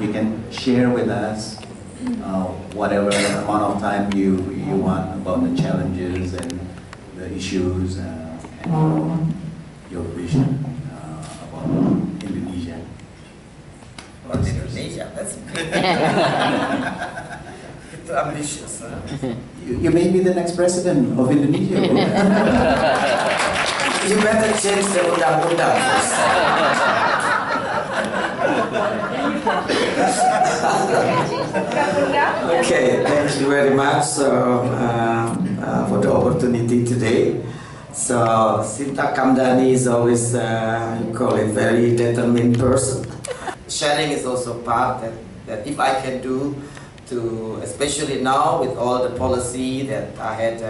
you can share with us whatever amount of time you want about the challenges and the issues and your vision about Indonesia. About Indonesia, that's too ambitious. Huh? You may be the next president of Indonesia. You better change the undang-undang first. Okay, thank you very much for the opportunity today. So Sinta Kamdani is always, you call it, very determined person. Sharing is also part that if I can do to, especially now with all the policy that I had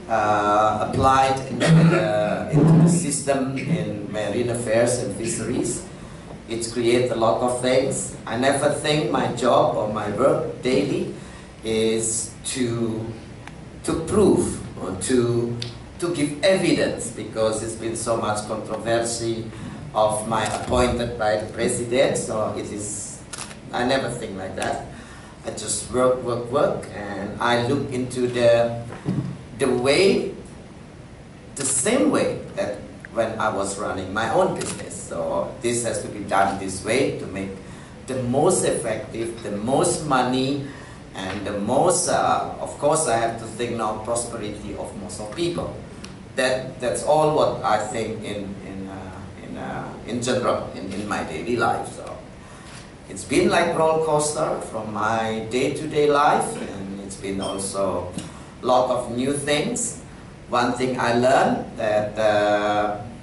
applied into the system in marine affairs and fisheries. It's created a lot of things. I never think my job or my work daily is to prove or to give evidence, because it's been so much controversy of my appointed by the president. So it is, I never think like that. I just work, and I look into the way, the same way that when I was running my own business. So this has to be done this way to make the most effective, the most money, and the most, of course I have to think now prosperity of most of people. That's all what I think in general in my daily life. So it's been like roller coaster from my day-to-day life, and it's been also a lot of new things. One thing I learned that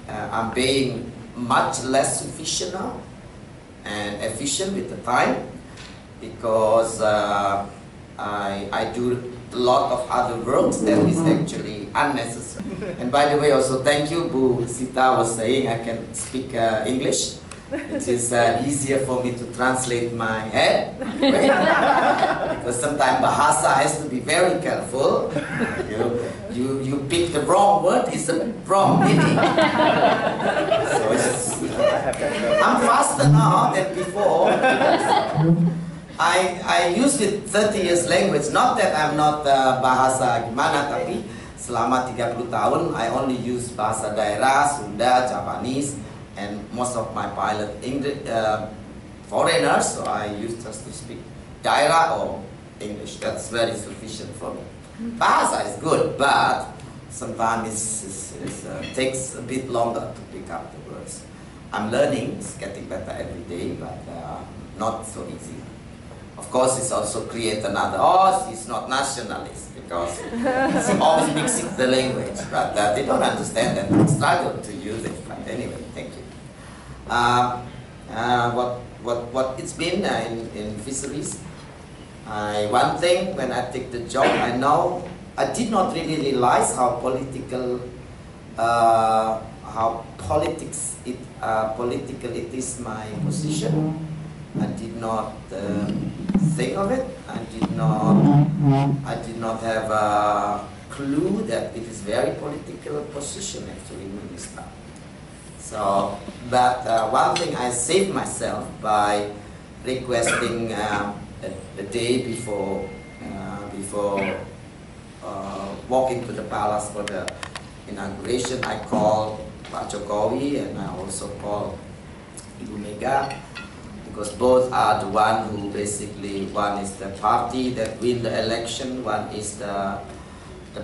I'm being much less sufficient now and efficient with the time, because I do a lot of other works that is actually unnecessary. And by the way, also thank you, Bu Sita was saying I can speak English. It is easier for me to translate my head, right? Because sometimes bahasa has to be very careful. You pick the wrong word, it's a wrong meaning. So I'm faster now than before. I used it 30 years language. Not that I'm not bahasa gimana, tapi selama 30 tahun I only use bahasa daerah, Sunda, Japanese, and most of my pilot English foreigners. So I used just to speak daerah or English. That's very sufficient for me. Bahasa is good, but sometimes it takes a bit longer to pick up the words. I'm learning, it's getting better every day, but not so easy. Of course, it's also create another, he's not nationalist, because he's always mixing the language, but they don't understand that I struggle to use it. But anyway, thank you. What it's been in fisheries, one thing when I take the job, I did not really realize how political it is my position. I did not think of it. I did not have a clue that it is very political position actually, Minister. So, but one thing I saved myself by requesting a day before walking to the palace for the inauguration. I called Pak Jokowi and I also called Ibu Mega, because both are the one who basically, one is the party that win the election, one is the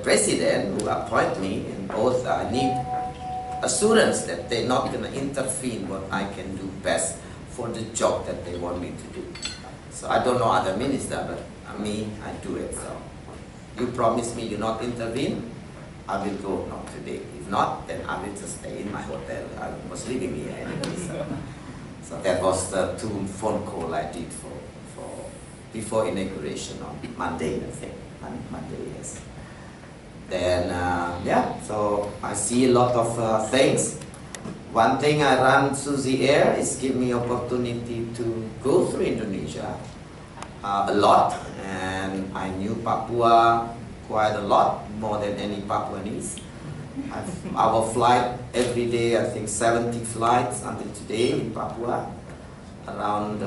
president who appoint me, and both I need assurance that they're not going to intervene what I can do best for the job that they want me to do. So I don't know other minister, but me, I do it. So you promise me you not intervene, I will go not today. If not, then I will just stay in my hotel. I was living here anyway. So that was the 2 phone call I did before inauguration on Monday, I think. Monday, yes. Then, yeah, so I see a lot of things. One thing I run Susi Air is give me opportunity to go through Indonesia a lot, and I knew Papua quite a lot, more than any Papuanese. Our flight every day, I think 70 flights until today in Papua. around,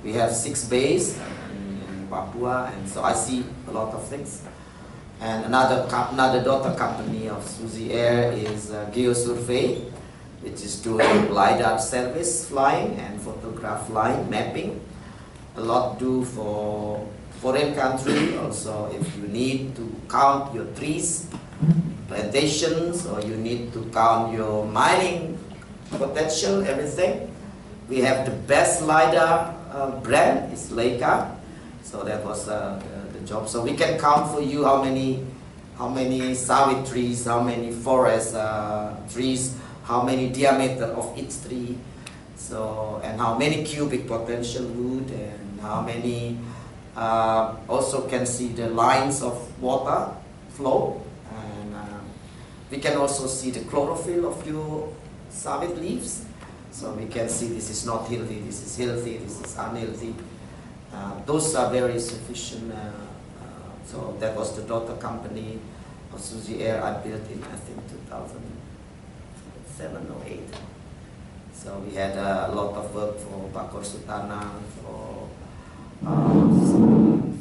we have 6 bays in Papua, and so I see a lot of things. And another daughter company of Susi Air is Geosurvey, which is doing LiDAR service flying and photograph flying, mapping. A lot do for foreign country also. If you need to count your trees, plantations, or you need to count your mining potential, everything. We have the best LiDAR brand, it's Leica. So that was the job. So we can count for you how many sawit trees, how many forest trees, how many diameter of each tree, so, and how many cubic potential wood, and how many, also can see the lines of water flow, and we can also see the chlorophyll of your sawit leaves, so we can see this is not healthy, this is healthy, this is unhealthy. Those are very sufficient. So that was the daughter company of Susi Air I built in, I think, 2007 or 8. So we had a lot of work for Bakor Sultana, for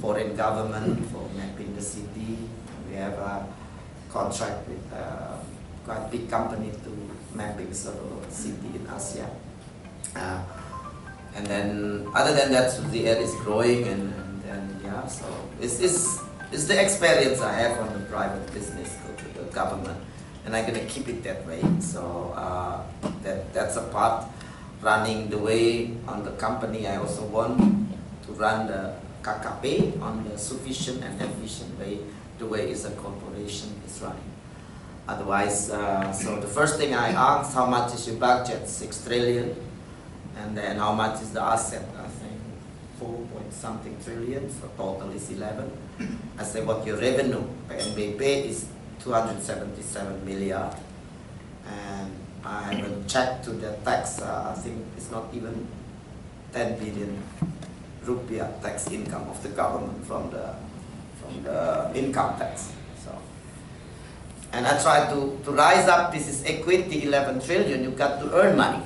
foreign government, for mapping the city. We have a contract with a quite big company to mapping the city in Asia. And then, other than that, Susi Air is growing, and yeah, so it's the experience I have on the private business, go to the government, and I'm gonna keep it that way. So that's a part running the way on the company. I also want to run the KKP on the sufficient and efficient way, the way is a corporation is running. Otherwise, so the first thing I asked, how much is your budget? 6 trillion. And then how much is the asset? I think 4-point-something trillion, so total is 11. I say, what your revenue? PNBP is 277 million. And I will check to the tax, I think it's not even 10 billion rupiah tax income of the government from the income tax. So, and I try to rise up, this is equity 11 trillion, you got to earn money.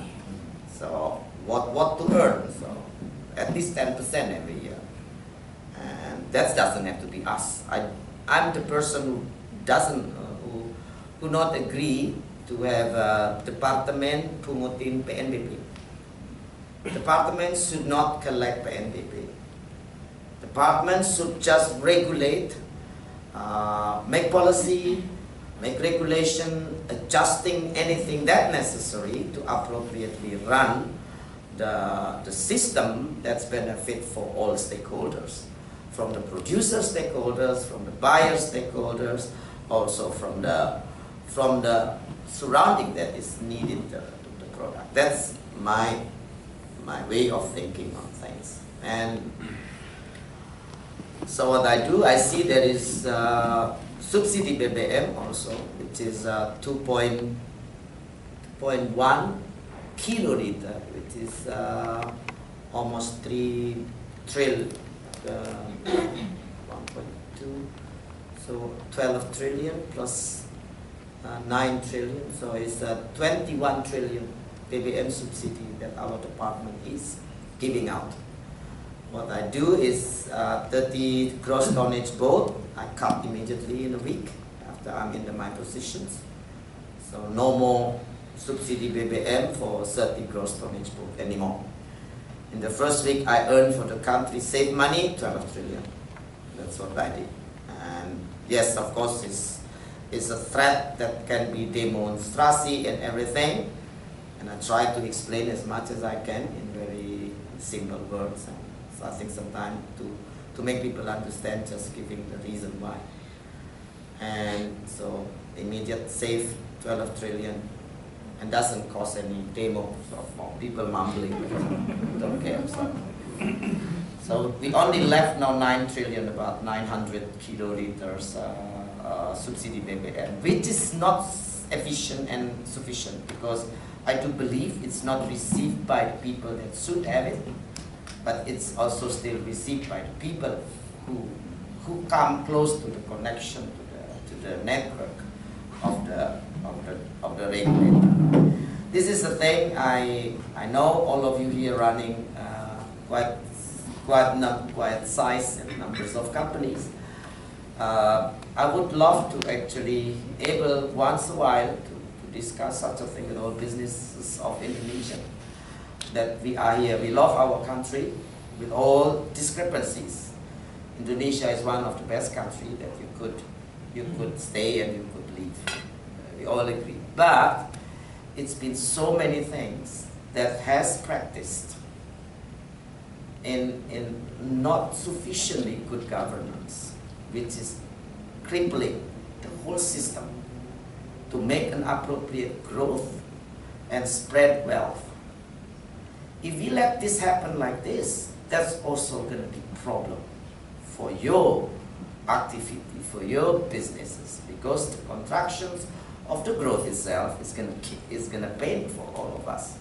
So what to earn? So at least 10% every year. And that doesn't have to be us. I'm the person who doesn't, who not agree to have a department promoting PNBP. Department should not collect PNBP. Department should just regulate, make policy, make regulation, adjusting anything that necessary to appropriately run the system that's benefit for all stakeholders, from the producer stakeholders, from the buyer stakeholders, also from the surrounding that is needed to the product. That's my way of thinking on things. And so what I do, I see there is subsidy BBM also, which is 2.1 kiloliter, which is almost 3 trillion, 1.2, so 12 trillion plus 9 trillion, so it's 21 trillion BBM subsidy that our department is giving out. What I do is 30 gross tonnage boat, I cut immediately in a week after I'm in my positions. So no more subsidy BBM for 30 gross tonnage boat anymore. In the first week I earned for the country, save money, 12 trillion. That's what I did. And yes, of course, it's a threat that can be demonstrasi and everything. And I try to explain as much as I can in very simple words. And so I think sometimes to make people understand, just giving the reason why. And so immediate save 12 trillion and doesn't cause any demo of people mumbling, don't care. So we only left now 9 trillion, about 900 kiloliters subsidy BBM, which is not efficient and sufficient, because I do believe it's not received by the people that should have it, but it's also still received by the people who come close to the connection to the network of the regulator. This is the thing. I know all of you here running quite size and numbers of companies. I would love to actually able once a while to discuss such a thing in all businesses of Indonesia. That we are here, we love our country with all discrepancies. Indonesia is one of the best countries that you could stay and you could leave. We all agree. But it's been so many things that has practiced in not sufficiently good governance, which is crippling the whole system to make an appropriate growth and spread wealth. If we let this happen like this, that's also going to be a problem for your activity, for your businesses, because the contractions of the growth itself is going to pain for all of us,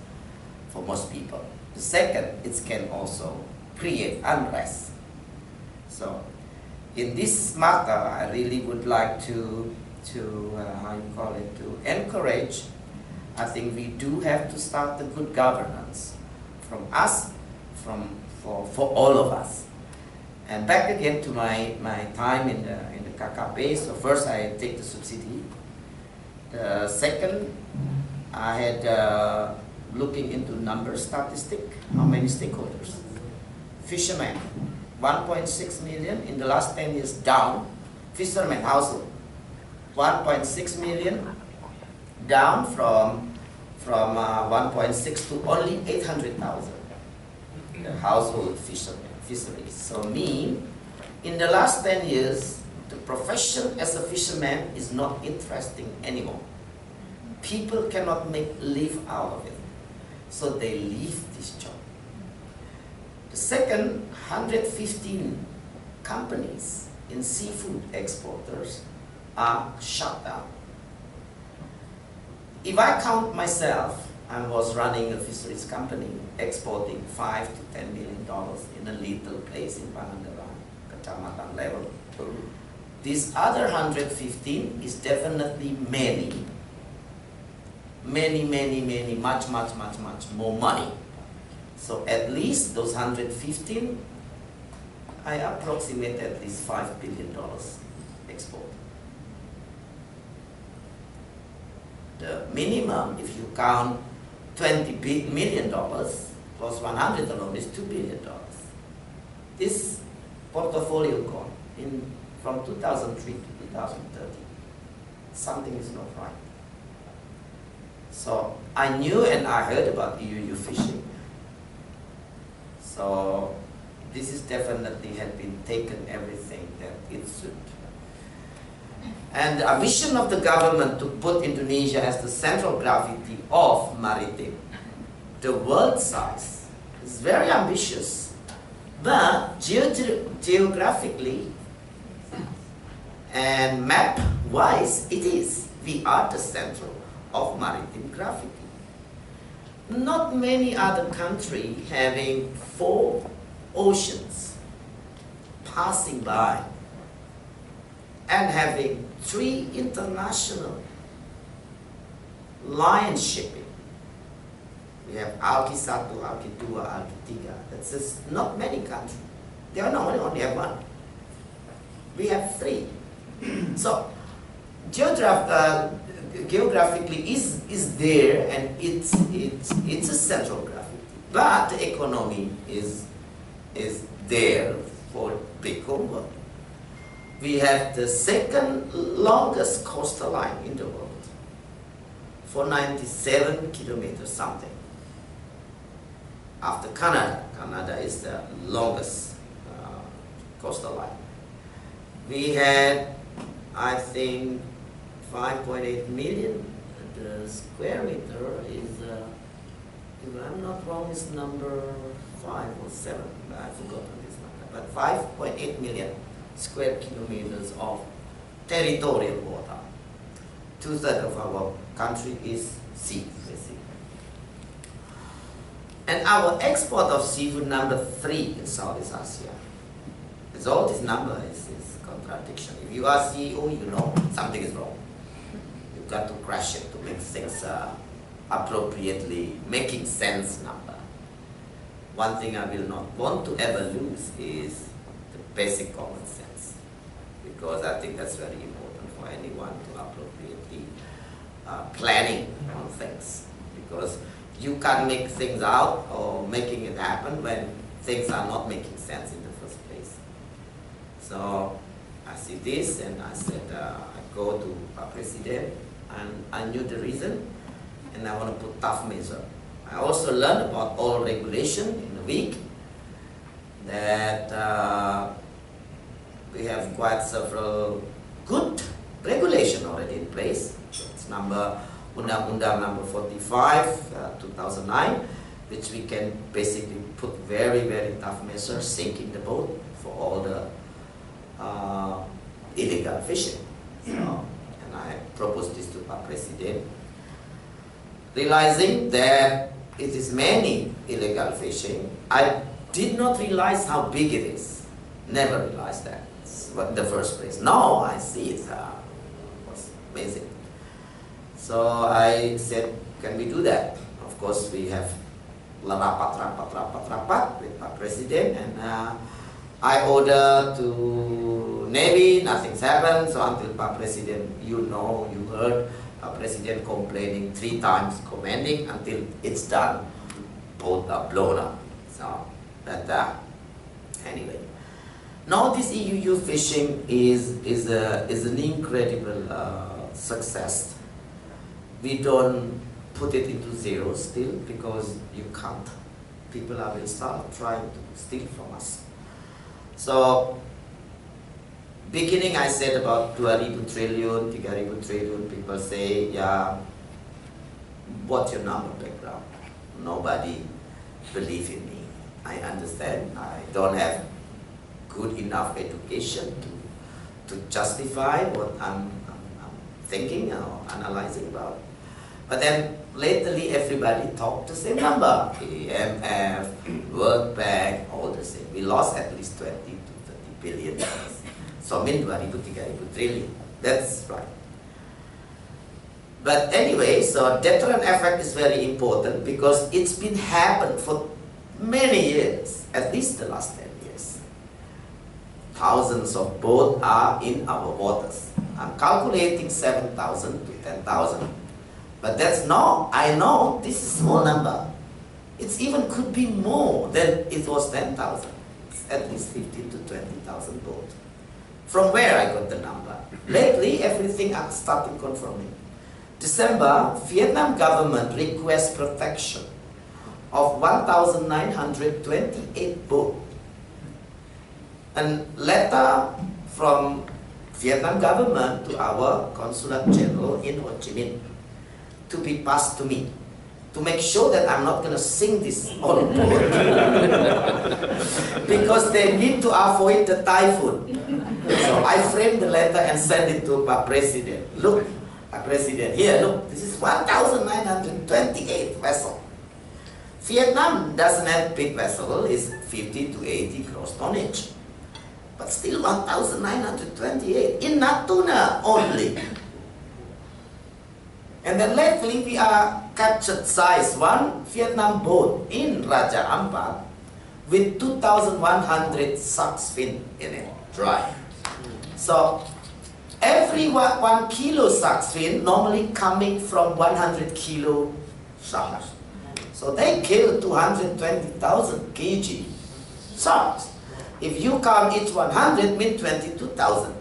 for most people. The second, it can also create unrest. So, in this matter, I really would like to encourage. I think we do have to start the good governance from us, for all of us. And back again to my time in the KKP. So first I take the subsidy. The second, I had looking into number statistic, how many stakeholders. Fishermen, 1.6 million in the last 10 years down. Fishermen household, 1.6 million down from 1.6 to only 800,000. The household fisheries. So in the last 10 years, the profession as a fisherman is not interesting anymore. People cannot make live out of it. So they leave this job. The second, 115 companies in seafood exporters are shut down. If I count myself, I was running a fisheries company exporting $5 to $10 million in a little place in Pangandaran, Kecamatan level. This other 115 is definitely much more money. So at least those 115, I approximate at least $5 billion export. The minimum, if you count $20 million plus 100 alone, is $2 billion. This portfolio gone from 2003 to 2030. Something is not right. So I knew and I heard about EU fishing. So this is definitely had been taken everything that it should. And a vision of the government to put Indonesia as the central gravity of maritime, the world size, is very ambitious. But geographically and map-wise, it is. We are the central of maritime gravity. Not many other countries having 4 oceans passing by and having 3 international line shipping. We have Alki 1, Alki 2, Alki 3. That's just not many countries. They only have 1. We have 3. So geographically is there, and it's a central gravity. But the economy is there for big homework. We have the second longest coastal line in the world, for 97 kilometers something. After Canada, Canada is the longest coastal line. We had, I think, 5.8 million. The square meter is, if I'm not wrong, is number 5 or 7. I've forgotten this number. But 5.8 million square kilometers of territorial water. 2/3 of our country is sea, basically. And our export of seafood number 3 in Southeast Asia. It's all this number is contradiction. If you are CEO, you know something is wrong. You've got to crash it to make things appropriately making sense number. One thing I will not want to ever lose is the basic common sense, because I think that's very important for anyone to appropriately planning on things, because you can't make things out or making it happen when things are not making sense in the first place. So I see this and I said I go to our president, and I knew the reason, and I want to put tough measure. I also learned about all regulation in a week, that we have quite several good regulation already in place. It's Undang-Undang number 45, 2009, which we can basically put very, very tough measures, sinking the boat for all the illegal fishing. So, and I proposed this to our president, realizing that it is many illegal fishing. I did not realize how big it is. Never realized that in the first place. Now I see it was amazing. So I said, can we do that? Of course, we have rapat with our president, and I order to Navy, nothing's happened. So until our president, you heard our president complaining 3 times, commanding, until it's done, both are blown up. So, but anyway. Now this EUU fishing is an incredible success. We don't put it into zero still, because you can't. People will start trying to steal from us. So, beginning I said about 2,000 triliun, 3,000 triliun, people say, yeah, what's your number background? Nobody believe in me. I understand, I don't have good enough education to justify what I'm thinking or analyzing about. But then lately everybody talked the same number. IMF, World Bank, all the same. We lost at least 20 to 30 billion dollars. So mean 2,000 trillion. That's right. But anyway, so deterrent effect is very important, because it's been happened for many years, at least the last 10 years. Thousands of boats are in our waters. I'm calculating 7,000 to 10,000. But that's not, I know this is a small number. It even could be more than it was 10,000. It's at least 15 to 20,000 boats. From where I got the number? Lately, everything I started confirming. December, Vietnam government requests protection of 1,928 boats. And letter from Vietnam government to our Consulate General in Ho Chi Minh to be passed to me, to make sure that I'm not going to sing this all boat, because they need to avoid the typhoon. So I framed the letter and sent it to our president. Look, our president, here, look, this is 1,928 vessel. Vietnam doesn't have big vessel, it's 50 to 80 gross tonnage. But still 1,928 in Natuna only. And then lately we are captured size one Vietnam boat in Raja Ampat with 2,100 shark's fin in it, dry. So every 1 kilo shark's fin normally coming from 100 kilo sharks. So they kill 220,000 kg sharks. If you count each 100, mean 22,000.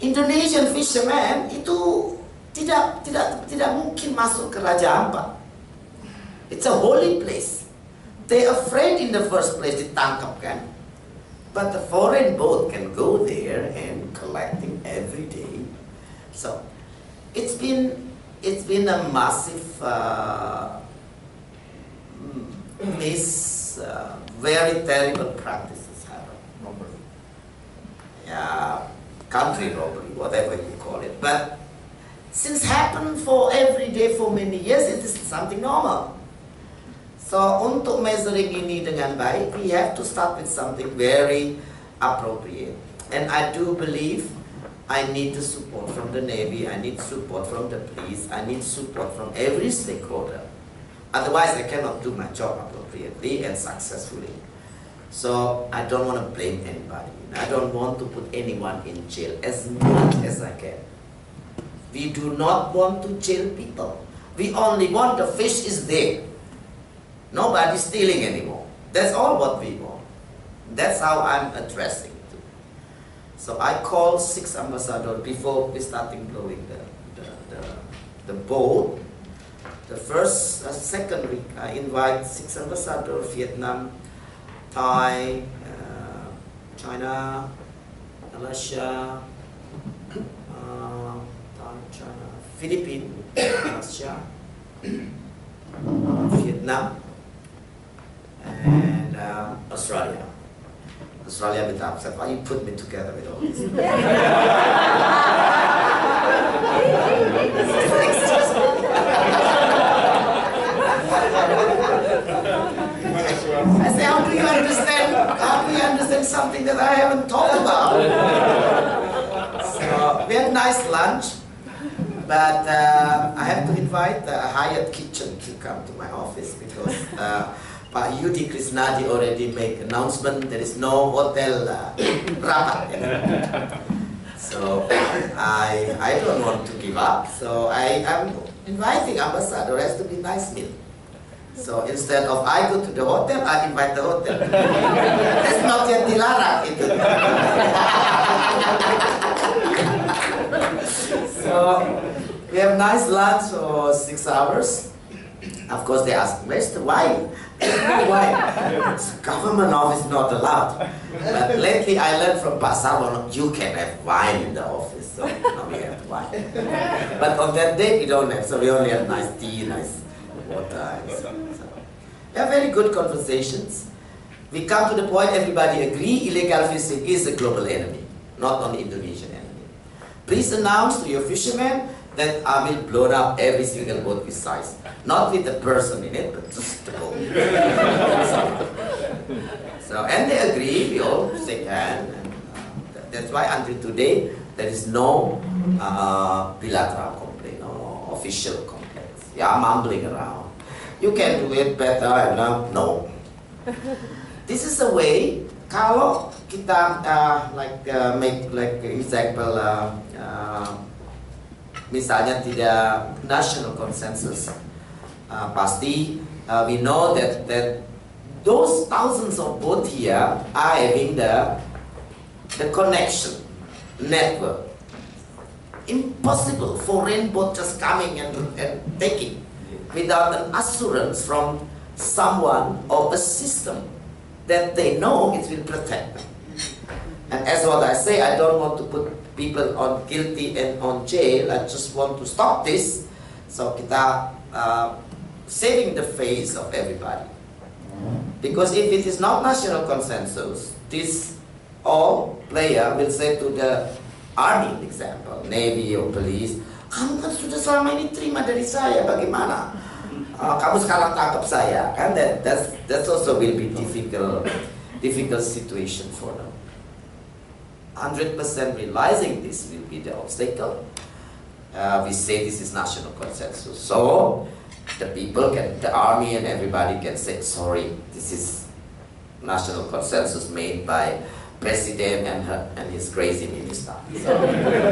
Indonesian fishermen itu tidak mungkin masuk ke Raja Ampat. It's a holy place. They afraid in the first place ditangkap kan. But the foreign boat can go there and collecting every day. So it's been a massive very terrible practices happen. Robbery. Yeah, country robbery, whatever you call it. But since happened for every day for many years, it is something normal. So untuk measuring ini dengan baik, we have to start with something very appropriate. And I do believe I need the support from the Navy, I need support from the police, I need support from every stakeholder. Otherwise, I cannot do my job appropriately and successfully. So I don't want to blame anybody. I don't want to put anyone in jail as much as I can. We do not want to jail people. We only want the fish is there. Nobody's stealing anymore. That's all what we want. That's how I'm addressing it. So I called 6 ambassadors before we starting blowing the boat. The first, second week, I invite 6 ambassadors: Vietnam, Thai, China, Malaysia, China, Philippines, Malaysia, Vietnam, and Australia. Australia with upset. Why you put me together with all this? I say, how do you understand? How do you understand something that I haven't talked about? So we had a nice lunch, but I have to invite the Hyatt kitchen to come to my office because Pak Yudi Krishnadi already made announcement. There is no hotel rapat. So I don't want to give up. So I'm inviting ambassador. Has to be nice meal. So instead of I go to the hotel, I invite the hotel. That's not yet dilarang itu. So we have nice lunch for 6 hours. Of course, they ask, where's the wine? Wine. Government office not allowed. But lately I learned from Pak Sarwan, you can have wine in the office. So now we have wine. But on that day we don't have, so we only have nice tea, nice water. And so. We have very good conversations. We come to the point everybody agree illegal fishing is a global enemy, not only Indonesian enemy. Please announce to your fishermen that I will blow up every single boat with size. Not with the person in it, but just the boat. So, and they agree, we all shake hands. That's why until today, there is no bilateral complaint or official complaints. Yeah, mumbling around. You can do it better, and no. This is a way, kalau kita make like example, misalnya tidak national consensus, pasti we know that those thousands of boats here are having the connection network. Impossible foreign boat just coming and taking without an assurance from someone or a system that they know it will protect them. And as what I say, I don't want to put people on guilty and on jail. I just want to stop this. So kita saving the face of everybody. Because if it is not national consensus, this all player will say to the army, example, navy or police, kamu kan sudah selama ini terima dari saya, bagaimana? Kamu sekarang tangkap saya, kan? That's also will be difficult situation for them. 100% realizing this will be the obstacle. We say this is national consensus. So the people can, the army and everybody can say, sorry, this is national consensus made by president and his crazy minister. So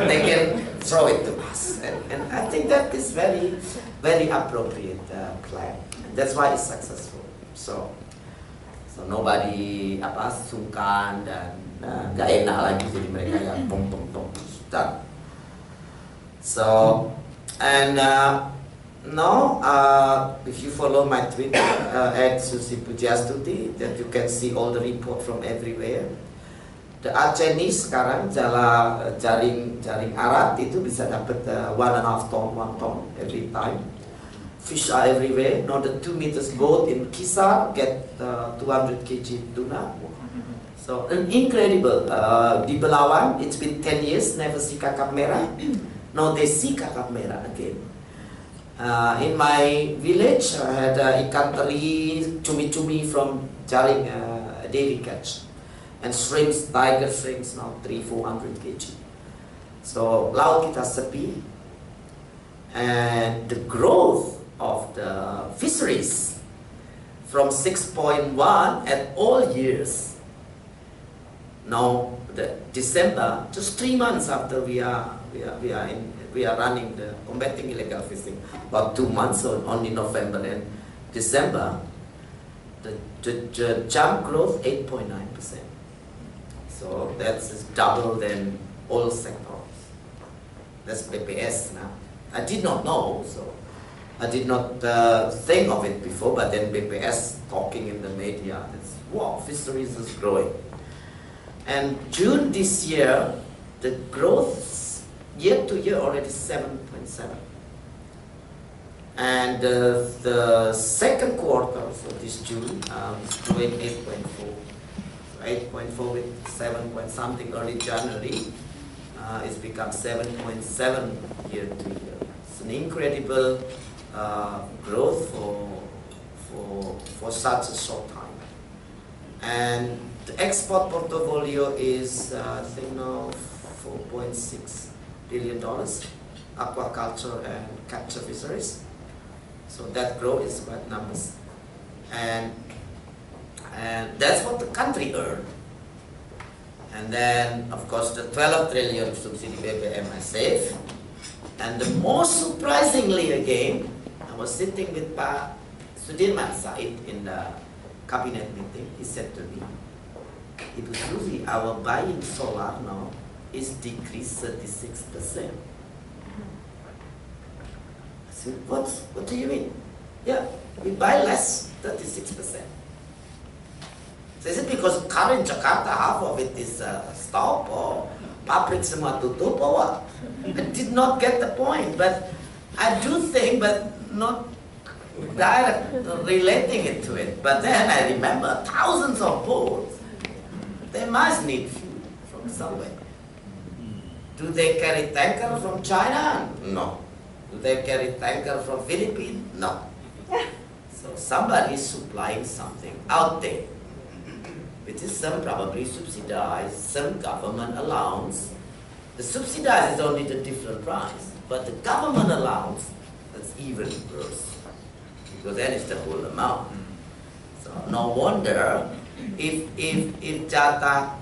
they can throw it to us. And I think that is very, very appropriate plan. And that's why it's successful. So nobody sungkan dan gak enak lagi jadi mereka yang pom. So and now if you follow my Twitter @Susi Pudjiastuti, that you can see all the report from everywhere. The Acehnis sekarang jaring arat itu bisa dapat 1.5 ton, 1 ton every time. Fish are everywhere. Now the 2 meters boat in Kisar get 200 kg tuna. So incredible. Di Belawan, it's been 10 years never see kakap merah. Now they see kakap merah again. In my village, I had ikan teri, cumi-cumi from jaring daily catch. And shrimps, tiger shrimps, now 300-400 kg. So laut kita sepi, and the growth of the fisheries from 6.1 at all years. Now the December, just 3 months after we are running the combating illegal fishing, about 2 months, so only November and December, the jump growth 8.9%. So that's double than all sectors. That's BPS now. I did not know, so I did not think of it before, but then BPS talking in the media, it's, wow, fisheries is growing. And June this year, the growth year to year already 7.7. And the second quarter, so this June, is growing 8.4. 8.4 with 7 point something early January, it's become 7.7 year to year. It's an incredible growth for such a short time. And the export portfolio is, I think now, $4.6 billion, aquaculture and capture fisheries. So that growth is quite numbers. And that's what the country earned. And then, of course, the 12 trillion subsidy BBM I saved. And the most surprisingly again, I was sitting with Pak Sudirman Said in the cabinet meeting. He said to me, Ibu Susi, our buying solar now is decreased 36%. I said, what do you mean? Yeah, we buy less, 36%. So is it because current Jakarta, half of it is stop, or public semua tutup, or what? I did not get the point, but I do think, but not direct relating it to it. But then I remember thousands of boats, they must need fuel from somewhere. Do they carry tanker from China? No. Do they carry tanker from Philippines? No. So somebody is supplying something out there. It is some probably subsidized, some government allowance. The subsidized is only the different price, but the government allowance, that's even worse, because then it's the whole amount. So no wonder if jatah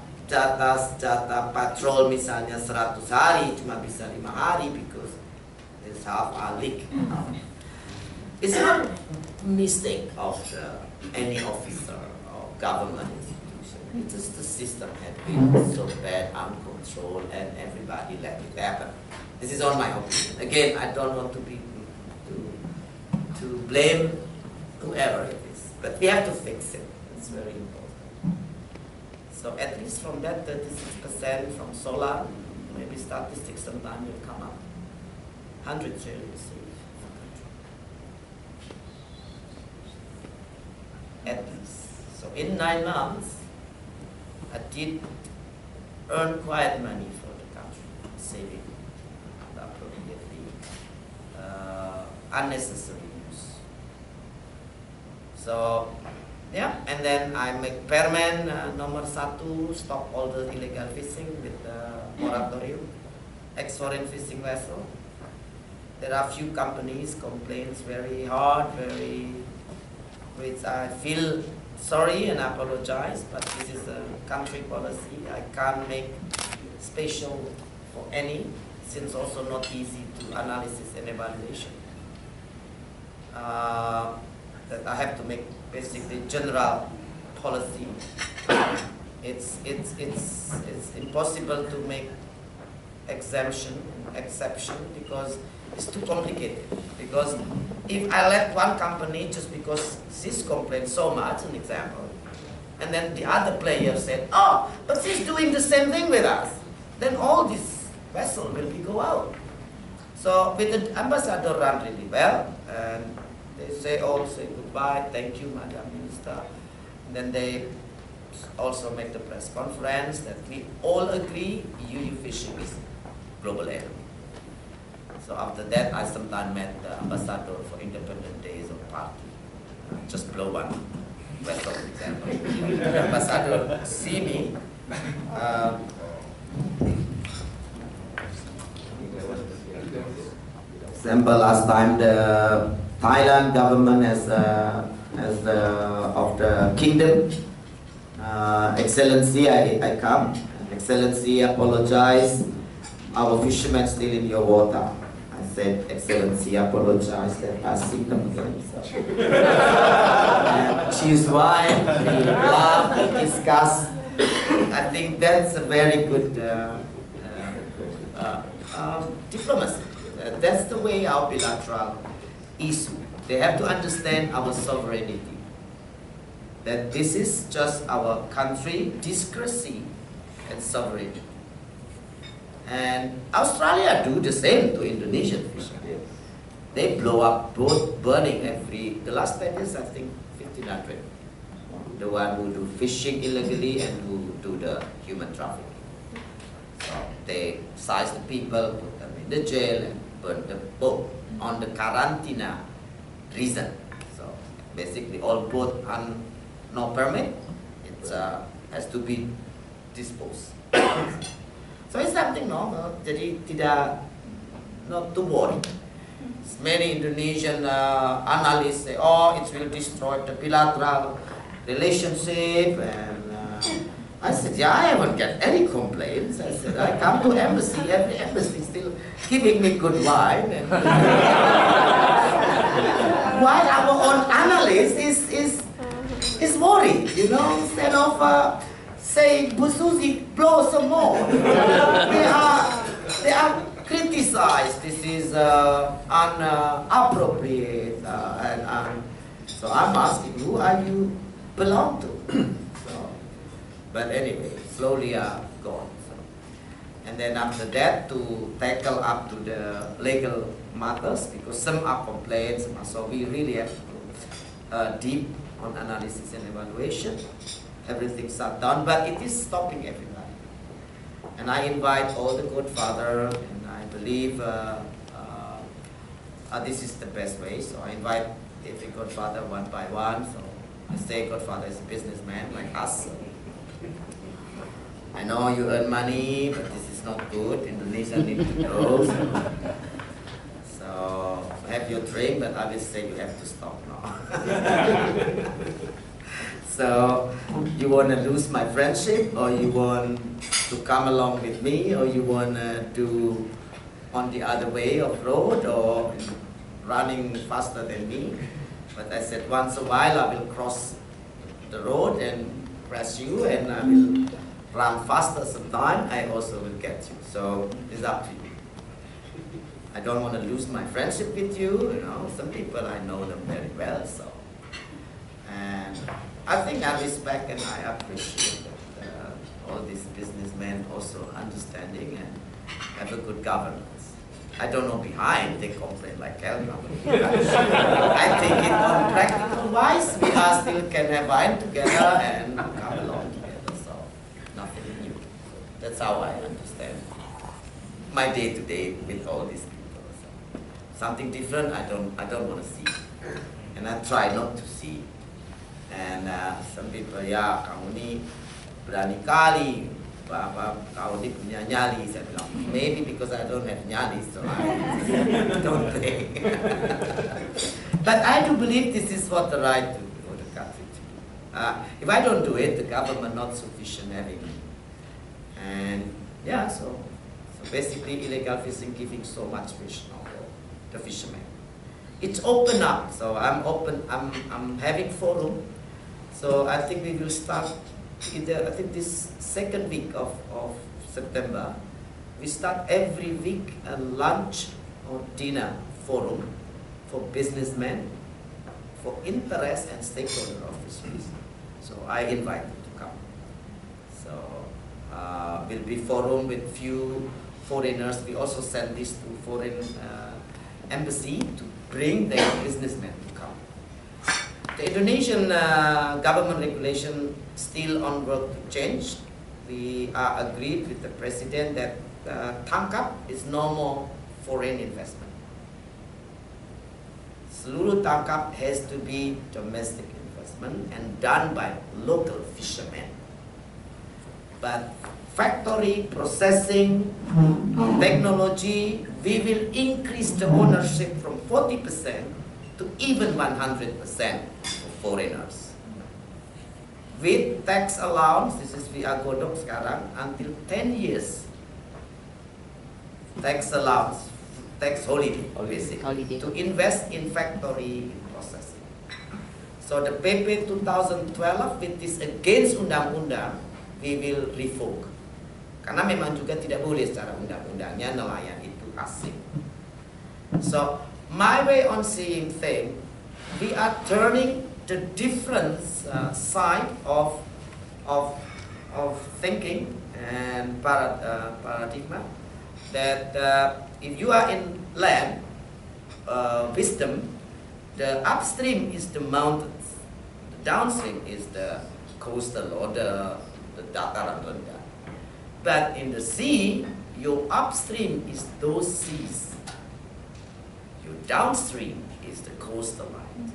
patrol misalnya 100 hari cuma bisa 5 hari because it's half a leak. It's not a mistake of any officer or government. It's just the system had been so bad, uncontrolled, and everybody let it happen. This is all my opinion. Again, I don't want to be to blame whoever it is, but we have to fix it. It's very important. So at least from that 36% from solar, maybe statistics sometime will come up. 100 trillion saved. At least. So in 9 months, I did earn quite money for the country, saving appropriately unnecessary use. So, yeah, and then I make Permen nomor 1, stop all the illegal fishing with the moratorium, ex-foreign fishing vessel. There are few companies complaints very hard, which I feel sorry and apologize, but this is a country policy. I can't make special for any, since also not easy to analysis and evaluation. That I have to make basically general policy. It's impossible to make exception because it's too complicated. Because if I let one company just because this complains so much, an example, and then the other player said, oh, but she's doing the same thing with us, then all this vessel will go out. So with the ambassador run really well, and they say goodbye, thank you, Madam Minister. And then they also make the press conference that we all agree EU fishing is global enemy. So after that, I sometimes met the ambassador for Independent Days of party. Just blow one vessel example. The ambassador see me. Example, last time the Thailand government of the kingdom, Excellency, I come. Excellency, apologize. Our fishermen still in your water. I said, Excellency, apologize. They're passing them again. So. And she's why we laugh, we discuss. I think that's a very good diplomacy. That's the way our bilateral issue. They have to understand our sovereignty. That this is just our country, discrecy and sovereignty. And Australia do the same to Indonesian fishermen. They blow up boat burning the last 10 years, I think 1,500. The one who do fishing illegally and who do the human trafficking. So they size the people, put them in the jail and burn the boat on the quarantine reason. So basically all boat on no permit, it has to be disposed. So it's something normal, jadi tidak, not to worry. Many Indonesian analysts say, oh, it will destroy the bilateral relationship, and I said, yeah, I haven't got any complaints. I said, I come to embassy, every embassy still giving me good wine. And while our own analyst is worried, you know, instead of saying, Bu Susi, blow some more. They are criticized. This is inappropriate. So I'm asking, who are you belong to? But anyway, slowly gone. So. And then after that, to tackle up to the legal matters, because some are complaints, so we really have to go deep on analysis and evaluation. Everything's shut down, but it is stopping everybody. And I invite all the godfather, and I believe this is the best way. So I invite every godfather one by one. So I say godfather is a businessman like us. So I know you earn money, but this is not good. Indonesia needs to grow. So have your drink, but I will say you have to stop now. So you want to lose my friendship, or you want to come along with me, or you want to do on the other way of road, or running faster than me? But I said once a while I will cross the road and crash you, and I will run faster sometime. I also will get you. So it's up to you. I don't want to lose my friendship with you. You know, some people I know them very well. So, and I think I respect and I appreciate that all these businessmen also understanding and have a good governance. I don't know behind, they complain like hell. I think it on practical wise, we are still can have wine together and come along together. So nothing new. That's how I understand my day to day with all these people. So, something different I don't want to see. And I try not to see. And some people, ya kamu ni berani kali, kau ni punya nyali. Saya bilang, maybe because I don't have nyali, so I don't play. But I do believe this is what the right to for the country to do. If I don't do it, the government not sufficient having me. And yeah, so basically illegal fishing giving so much fish now for the fishermen. It's open up, so I'm open. I'm having forum. So I think we will start either, I think this second week of September, we start every week a lunch or dinner forum for businessmen, for interest and stakeholder of fisheries. So I invite them to come. So will be forum with few foreigners. We also send this to foreign embassy to bring their businessmen to come. The Indonesian government regulation still on work to change. We are agreed with the president that tangkap is no more foreign investment. Seluruh tangkap has to be domestic investment and done by local fishermen. But factory, processing, technology, we will increase the ownership from 40% to even 100% for foreigners. With tax allowance, this is via godok sekarang, until 10 years. Tax allowance, tax holiday, basically, to invest in factory, in processing. So the PP 2012, which is against undang-undang, we will revoke. Karena memang juga tidak boleh secara undang-undangnya nelayan itu asing. So my way on seeing things, we are turning the different side of thinking and paradigm. That if you are in land wisdom, the upstream is the mountains, the downstream is the coastal or the dataran rendah. But in the sea, your upstream is those seas, your downstream is the coastal line.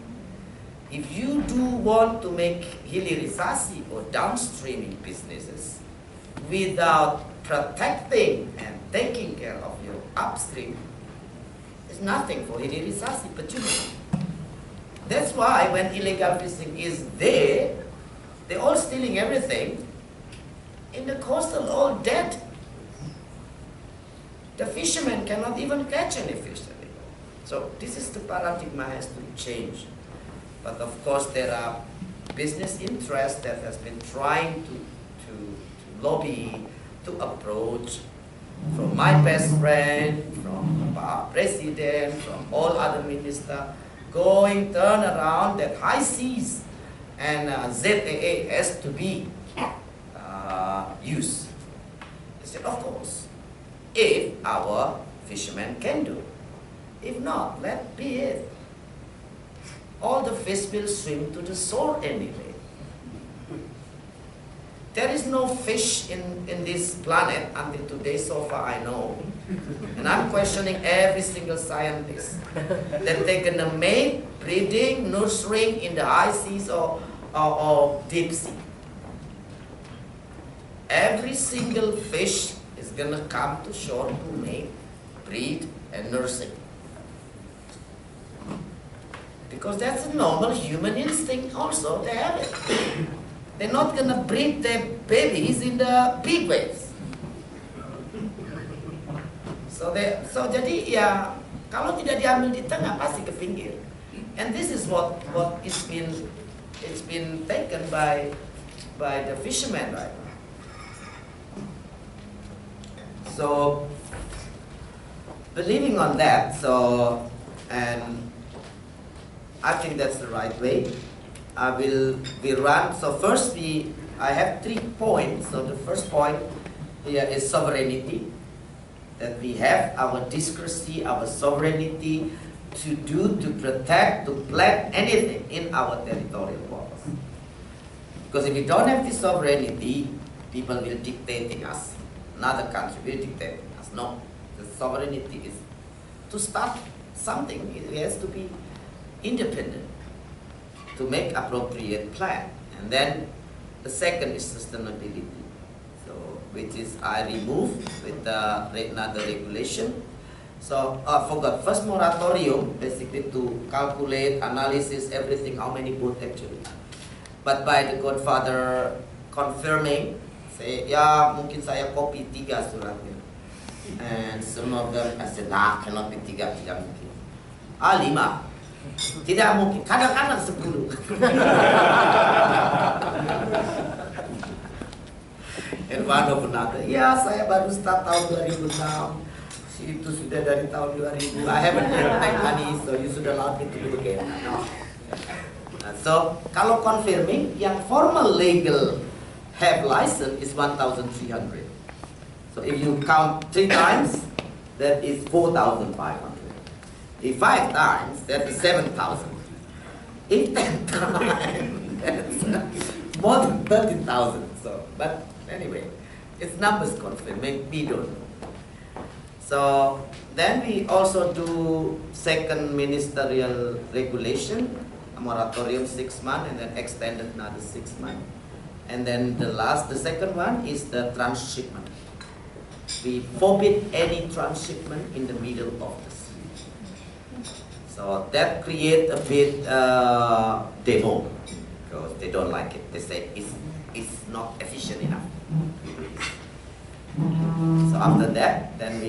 If you do want to make hilirisasi or downstreaming businesses without protecting and taking care of your upstream, there's nothing for hilirisasi, percuma. That's why when illegal fishing is there, they're all stealing everything. In the coastal, all dead. The fishermen cannot even catch any fish anymore. So this is the paradigm has to change. But of course, there are business interests that has been trying to lobby, to approach, from my best friend, from our president, from all other ministers, turn around that high seas and ZAA has to be used. I said, of course, if our fishermen can do. If not, let be it. All the fish will swim to the shore anyway. There is no fish in this planet until today, so far I know. And I'm questioning every single scientist that they're gonna make breeding, nurturing in the high seas or deep sea. Every single fish is gonna come to shore to make, breed, and nursing. Because that's a normal human instinct also, they have it. They're not gonna breed their babies in the big waves. So jadi ya kalau tidak diambil di tengah pasti ke pinggir. And this is what it's been taken by the fishermen right now. So believing on that, and I think that's the right way. We run. So first I have 3 points. So the first point here is sovereignty. That we have our discrecy, our sovereignty to protect, to plan anything in our territorial waters. Because if we don't have this sovereignty, people will dictating us. Another country will dictating us. No, the sovereignty is to start something. It has to be independent to make appropriate plan. And then the second is sustainability. Which is I remove with another regulation. So I forgot, first moratorium, basically to calculate, analysis, everything, how many boat actually. But by the Godfather confirming, say, ya mungkin saya copy 3 suratnya. And some of them, I said, nah, cannot be 3, tidak mungkin. 5, tidak mungkin, kadang-kadang 10. And one of another, ya saya baru start tahun 2006, itu sudah dari tahun 2000, I haven't had money, so you should allow me to do again. No. So, kalau confirming, yang formal legal have license is 1,300. So if you count 3 times, that is 4,500. If 5 times, that is 7,000. If 10 times, that's more than 30,000. So, but anyway, it's numbers confirming, we don't know. So then we also do second ministerial regulation, a moratorium 6 months and then extended another 6 months. And then the second one is the transshipment. We forbid any transshipment in the middle of the sea. So that creates a bit demo, because they don't like it. They say it's not efficient enough. So after that, then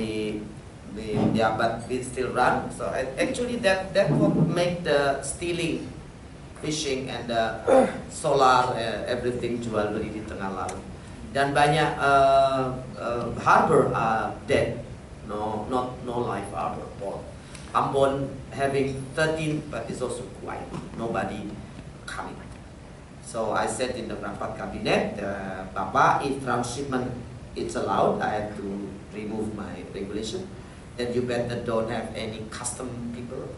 but we still run. So actually that would make the stealing, fishing and solar, everything jual beli di tengah laut. Dan banyak harbor are dead, no life harbor port. Ambon having 13, but it's also quiet, nobody coming. So I said in the rapat cabinet, Bapak, if transshipment is allowed, I have to remove my regulation. Then you better don't have any custom people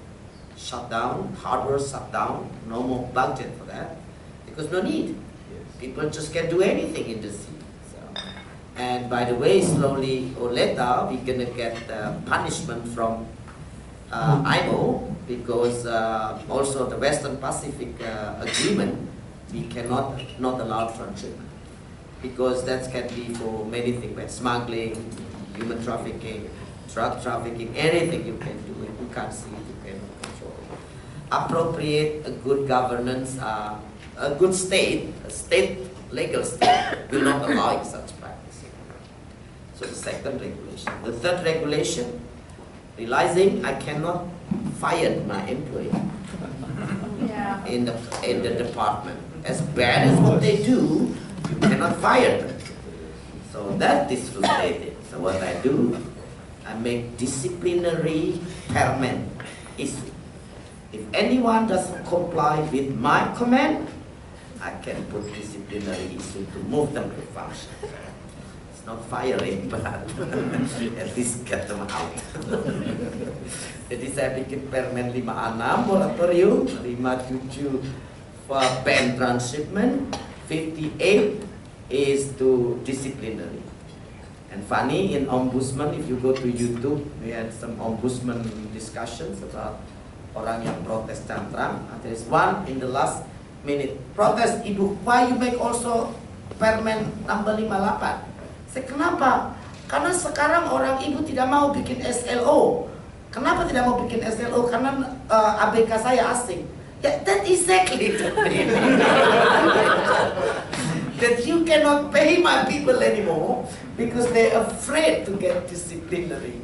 shut down, harbor shut down, no more budget for that, because no need. People just can't do anything in the sea. So, and by the way, slowly or later, we're gonna get punishment from IMO, because also the Western Pacific Agreement, we cannot not allow transshipment, because that can be for many things, like smuggling, human trafficking, drug trafficking, anything you can do it. You can't see it, you cannot control it. Appropriate a good governance, a good state, a state, legal state will not allow such practice. So the second regulation. The third regulation, realizing I cannot fire my employee in the department. As bad as what they do, you cannot fire them. So that is frustrating. So what I do, I make disciplinary permanent issue. If anyone doesn't comply with my command, I can put disciplinary issue to move them to function. It's not firing, but at least get them out. Jadi saya bikin permen 56 moratorium, 57 for ban transshipment, 58 is to disciplinary. And funny, in ombudsman, if you go to YouTube, we had some ombudsman discussions about orang yang protes cantrang. There is one in the last minute, protes, Ibu, why you make also permen number 58? Saya, kenapa? Karena sekarang orang Ibu tidak mau bikin SLO. Kenapa tidak mau bikin SLO? Karena ABK saya asing. Yeah, that exactly that you cannot pay my people anymore because they're afraid to get disciplinary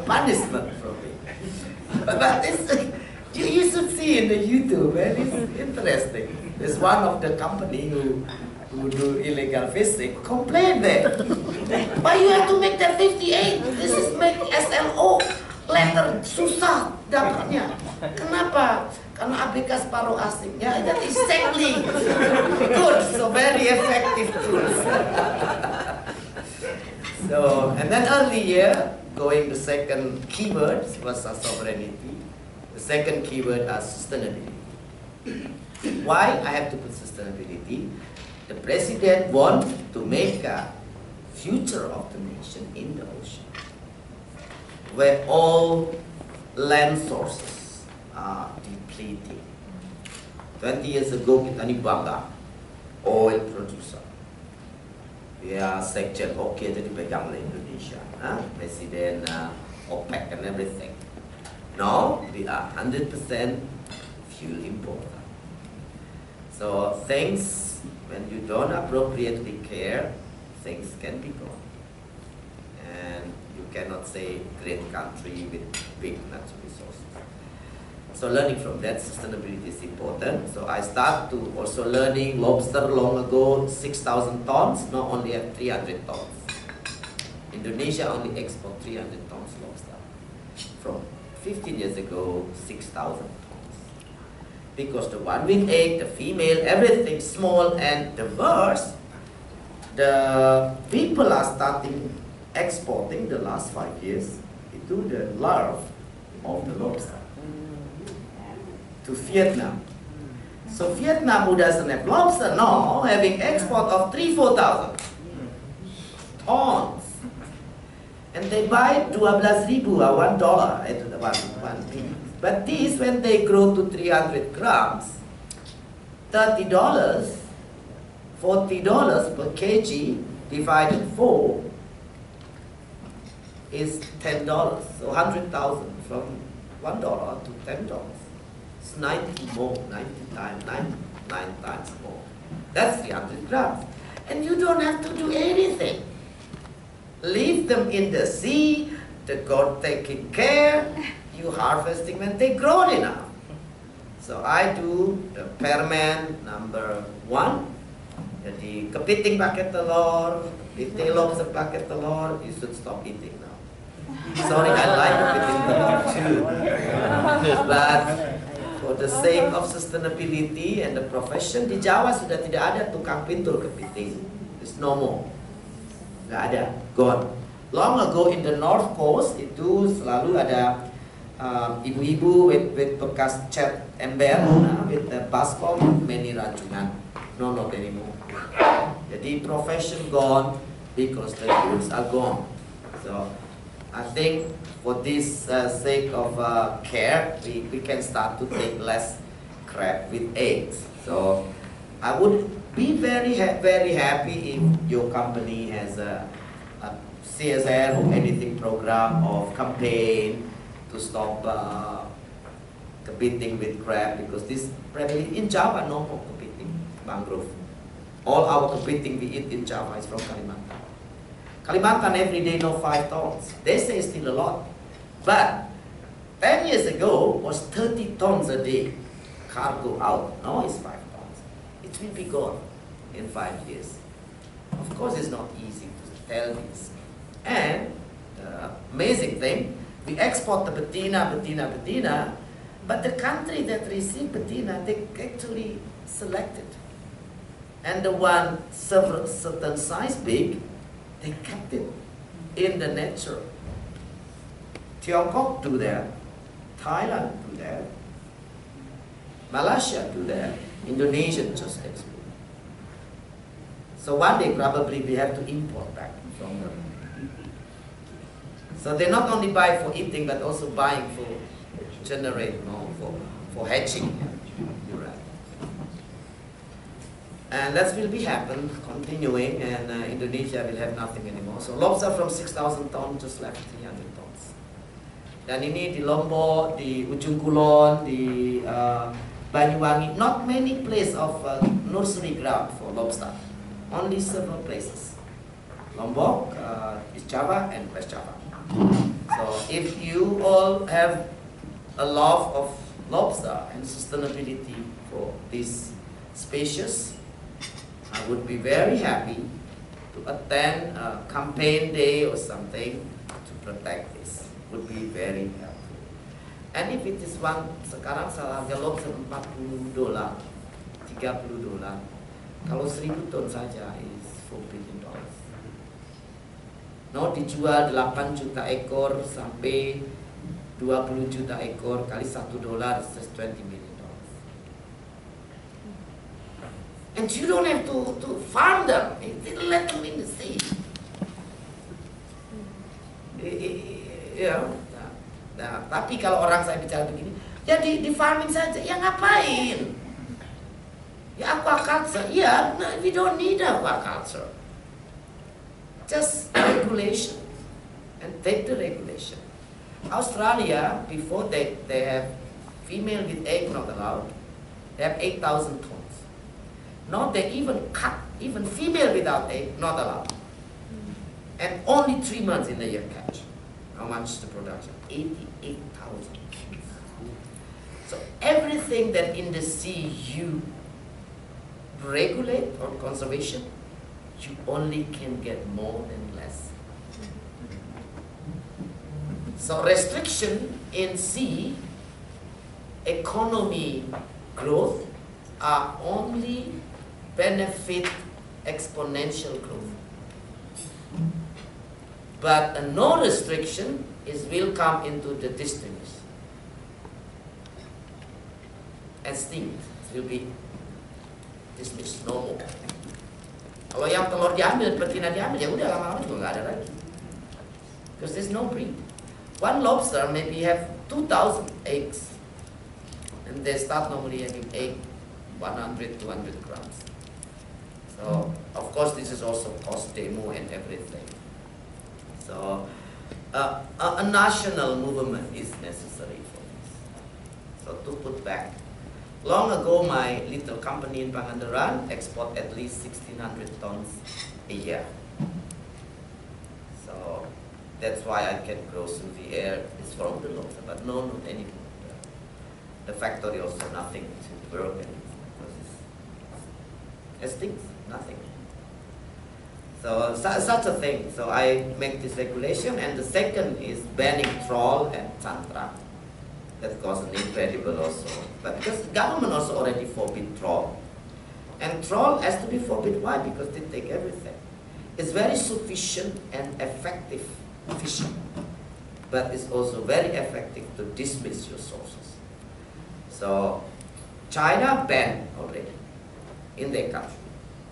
punishment from me. But it's, you should see in the YouTube, and it's interesting. There's one of the company who do illegal fishing complain there. Why you have to make that 58? This is make SLO letter susah dapatnya. Kenapa? Karena ABK separuh asing. Ya, that is exactly good. So very effective tools. So, and then earlier, going the second keyword was sovereignty. The second keyword is sustainability. Why I have to put sustainability? The president wants to make a future of the nation in the ocean, where all land sources are depleting. 20 years ago, kita ni bangga, oil producer. We are sekjen, okay, jadi pegang oleh Indonesia, Presiden, OPEC and everything. Now, we are 100% fuel importer. So things, when you don't appropriately care, things can be gone. And you cannot say great country with big natural resources. So learning from that, sustainability is important. So I start to also learning lobster long ago, 6,000 tons, now only have 300 tons. Indonesia only export 300 tons lobster. From 15 years ago, 6,000 tons. Because the one with egg, the female, everything small and diverse, the people are starting exporting the last 5 years into the larvae of the lobster to Vietnam. So Vietnam, who doesn't have lobster, now having export of 3,000-4,000 tons. And they buy 12,000 or $1 at the one thing. But these, when they grow to 300 grams, $30, $40 per kg divided 4 is $10. So 100,000 from $1 to $10. It's 90 more, 99 times more. That's 300 grams. And you don't have to do anything. Leave them in the sea, the God taking care, you harvesting when they grown enough. So I do the permen number 1. Jadi kepiting pakai telur, lobster pakai telur, you should stop eating now. Sorry, I like kepiting telur too. But for the sake of sustainability and the profession, di Jawa sudah tidak ada tukang pintul kepiting. There's no more. Nggak ada, gone. Long ago in the North Coast itu selalu ada ibu-ibu with bekas cat ember, with the baskom, many rajungan. No, not anymore. Jadi profession gone because the rules are gone. So I think for this sake of care, we can start to take less crab with eggs. So I would be very happy if your company has a CSR or anything program of campaign to stop competing with crab, because this probably in Java no more competing mangrove. All our competing we eat in Java is from Kalimantan. Kalimantan every day no 5 tons. They say still a lot. But 10 years ago was 30 tons a day cargo out. Now it's 5 tons. It will be gone in 5 years. Of course it's not easy to tell this. And the amazing thing, we export the betina, but the country that receive betina, they actually selected. And the one certain size big, they kept it in the nature. Tiongkok do that, Thailand do that, Malaysia do that, Indonesia just export. So one day probably we have to import back from them. So they not only buy for eating, but also buying for generate more, for hatching. You're right. And that will be happen, continuing, and Indonesia will have nothing anymore. So lobster from 6,000 tons just left 300 tons. Dan ini di Lombok, di Ujung Kulon, di Banyuwangi, not many places of nursery ground for lobster. Only several places. Lombok, East Java, and West Java. So if you all have a love of lobster and sustainability for this species, I would be very happy to attend a campaign day or something to protect this. Would be very helpful. And if it is one, sekarang harga lobster $40, $30. Kalau 1.000 ton saja is $4 billion. No, dijual 8 juta ekor sampai 20 juta ekor kali $1 is $20 million. And you don't have to farm them. Let them in the sea. Ya, nah, tapi kalau orang saya bicara begini, ya di farming saja. Ya ngapain? Ya aquaculture. Ya, no, we don't need aquaculture. Just regulation, and take the regulation. Australia, before they have female with egg not allowed, they have 8,000 tons. Now they even cut, even female without egg not allowed. And only 3 months in the year catch. How much is the production? 88,000. So everything that in the sea you regulate or conservation, you only can get more than less. So restriction in sea, economy growth are only benefit exponential growth. But a no restriction will come into the distance. Extinct, will be dismissed, no more. Kalau yang telur diambil, betina diambil, ya udah lama-lama juga nggak ada lagi. Because there's no breed. One lobster maybe have 2,000 eggs, and they start normally having egg 100, 200 grams. So course, this is also cost demo and everything. So a national movement is necessary for this. So to put back, long ago my little company in Pangandaran export at least 1,600 tons a year. So that's why I can grow through the air. It's from the local, but no, not anymore. The factory also nothing to work anymore because it's things, nothing. So such a thing. So I make this regulation, and the second is banning trawl and tantra. That caused an incredible also. But because the government also already forbid trawl. And trawl has to be forbid. Why? Because they take everything. It's very sufficient and effective fishing. But it's also very effective to dismiss your sources. So China banned already in their country.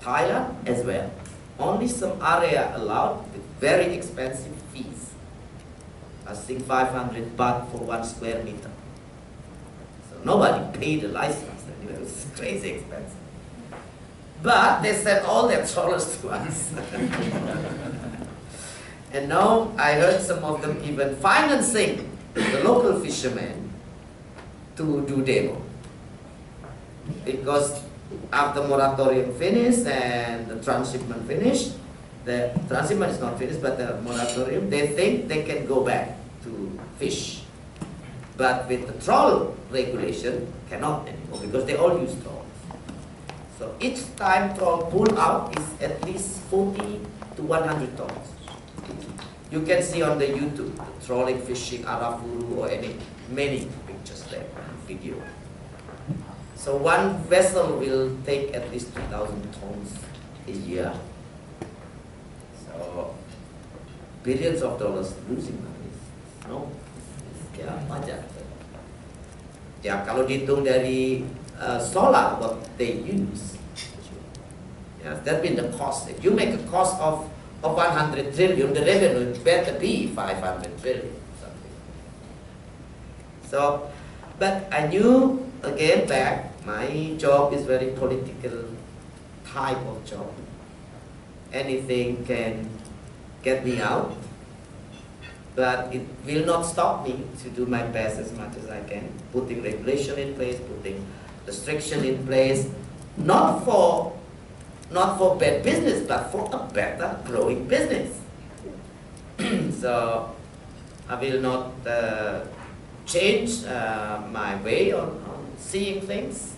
Thailand as well. Only some area allowed with very expensive fees. I think 500 baht for 1 square meter. So nobody paid a license. It was crazy expensive. But they sent all their trawlers to us. And now I heard some of them even financing the local fishermen to do demo. Because after moratorium finished and the transshipment finished, the transshipment is not finished, but the moratorium, they think they can go back to fish. But with the trawl regulation, cannot anymore because they all use trawls. So each time trawl pull out is at least 40 to 100 tons. You can see on the YouTube, the trawling, fishing, Arafuru or many pictures there, video. So one vessel will take at least 2,000 tons a year. So billions of dollars losing money. No, ya wajar. Ya kalau dihitung dari solar what they use, yeah, that been the cost. If you make a cost of 100 trillion, the revenue better be 500 trillion. Something. So, but I knew again back. My job is very political type of job. Anything can get me out, but it will not stop me to do my best as much as I can. Putting regulation in place, putting restriction in place, not for bad business, but for a better growing business. So I will not change my way on seeing things.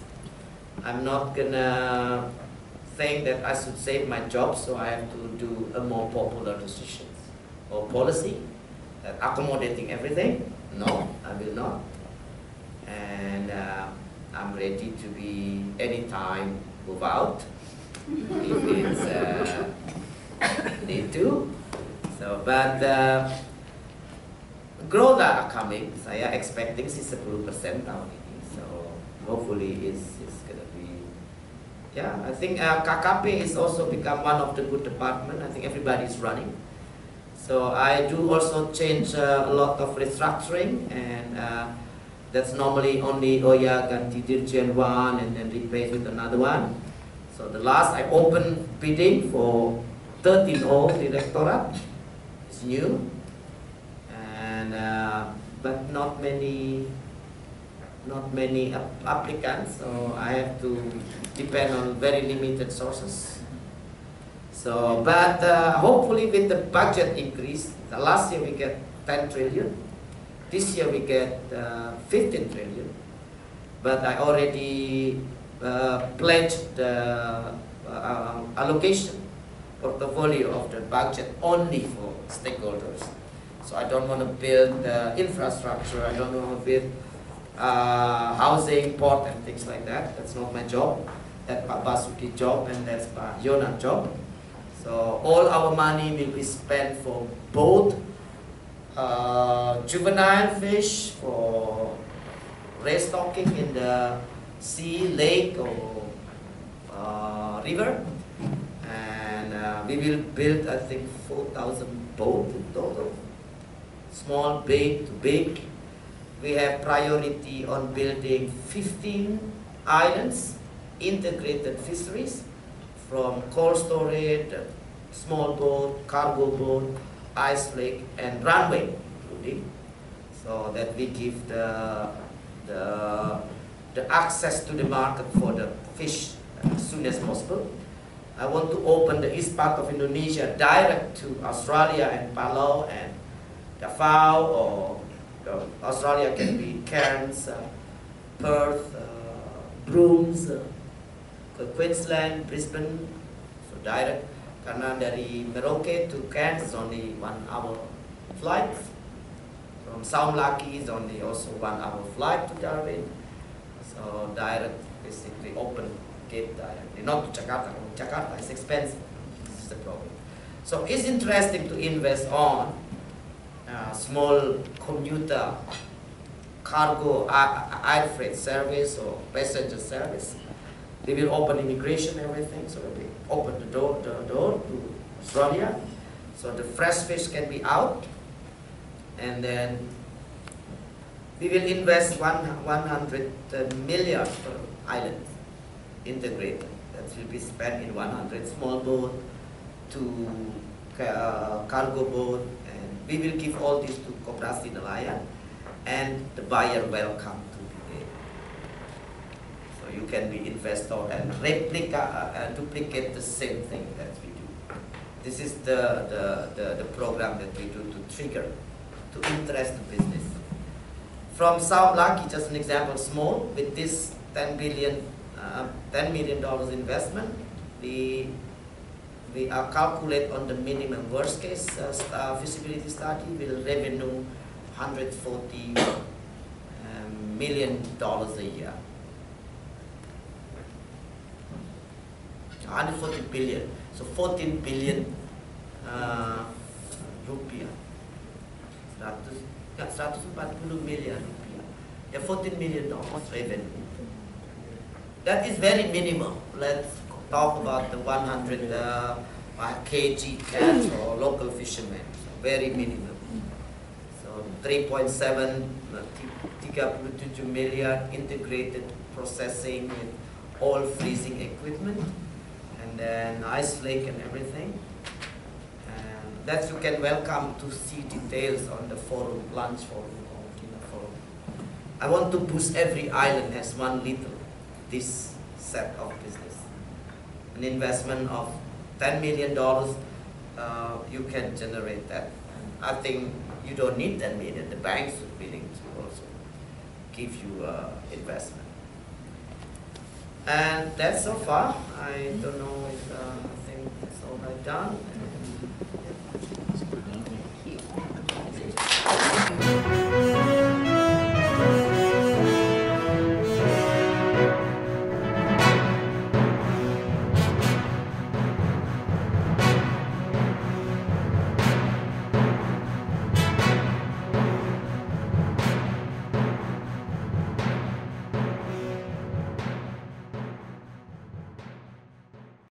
I'm not gonna think that I should save my job, so I have to do a more popular decisions or policy that accommodating everything. No, I will not. And I'm ready to be anytime move out if it's need to. So, but growth are coming. Saya expecting sih 10% tahun ini. So hopefully it's gonna be. Yeah, I think KKP is also become one of the good department. I think everybody is running. So I do also change a lot of restructuring, and that's normally only Oya ganti Dirjen one and then replace with another one. So the last I opened bidding for 13 old directorate. It's new, and but not many applicants, so I have to depend on very limited sources. So, but hopefully with the budget increase, the last year we get 10 trillion, this year we get 15 trillion, but I already pledged the allocation portfolio of the budget only for stakeholders. So I don't want to build infrastructure, I don't want to build housing, port and things like that. That's not my job. That's Pak Basuki's job and that's Pak Yona's job. So all our money will be spent for both juvenile fish, for restocking in the sea, lake or river. And we will build, I think, 4,000 boats in total. Small, big to big. We have priority on building 15 islands, integrated fisheries, from cold storage, small boat, cargo boat, ice flake, and runway, including, so that we give the access to the market for the fish as soon as possible. I want to open the east part of Indonesia direct to Australia and Palau and Davao, or Australia can be Cairns, Perth, Brooms, Queensland, Brisbane, so direct. Karena dari Merauke to Cairns is only 1 hour flight. From Saumlaki is only also 1 hour flight to Darwin. So direct, basically open gate directly, not to Jakarta. Jakarta is expensive. This is the problem. So it's interesting to invest on small commuter cargo air freight service or passenger service. They will open immigration, everything, so they open the door to Australia, so the fresh fish can be out, and then we will invest 100 million per island integrated. That will be spent in 100 small boat to cargo boat, and we will give all this to Koperasi Nelayan, and the buyer welcome to be there. So you can be investor and duplicate the same thing that we do. This is the program that we do to trigger, to interest the business. From South Lucky, just an example, small, with this $10 million investment, we are calculate on the minimum worst case feasibility study will revenue $140 million a year. 140 billion, so 14 billion rupiah. 140 million rupiah. Yeah, $14 million revenue. That is very minimal. Let's talk about the 100 kg catch or local fishermen. So very minimal. So 3.7, 37 million integrated processing with all freezing equipment, and then ice flake and everything. And that you can welcome to see details on the forum, lunch forum or dinner forum. I want to boost every island as one little this set of business. An investment of $10 million, you can generate that. And I think you don't need 10 million. The banks are willing to also give you investment. And that's so far. I don't know if I think that's all I've done.